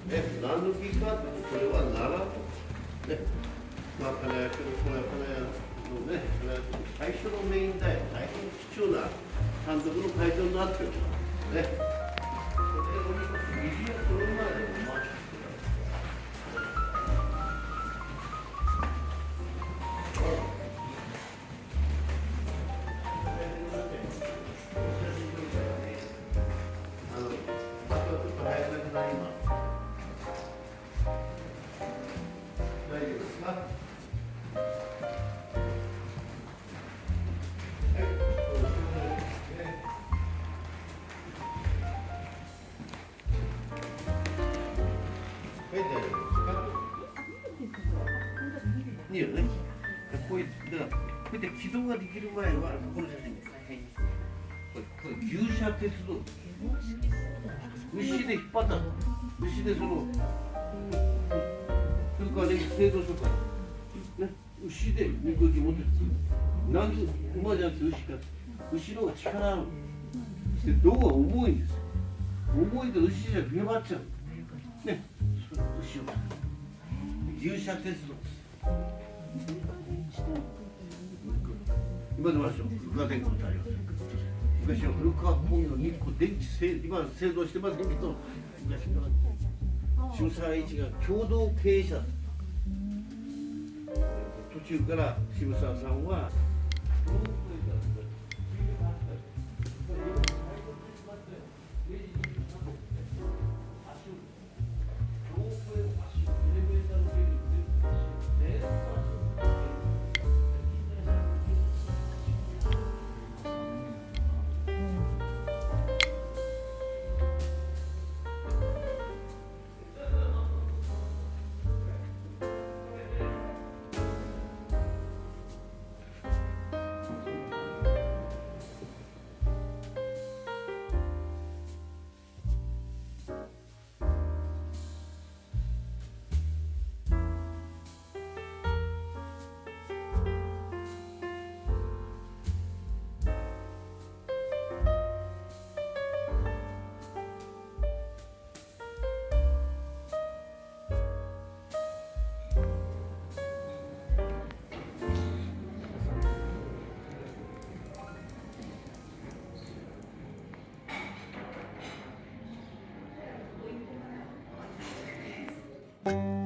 何の木かってこれは奈良とね、まあ金谷君これは金谷のね、最初のメインだよ。大変貴重な単独の会場になってるね。それでおります右はその前でお待ちしていいよね。こういうだからこうやって起動ができる前はこの写真です。これ牛車鉄道。牛で引っ張ったの。牛でそのそれからね製造所からね牛で肉焼き持ってる。なんで馬じゃなくて牛か。牛の方が力ある。そして胴が重いんですよ。重いと牛じゃへばっちゃう。ね。牛を。牛車鉄道。今でもあるでしょ、古川電工ってあります。昔は古川工業日光電池今製造してませんけど、昔から渋沢栄一が共同経営者だった。途中から渋沢さんはうん。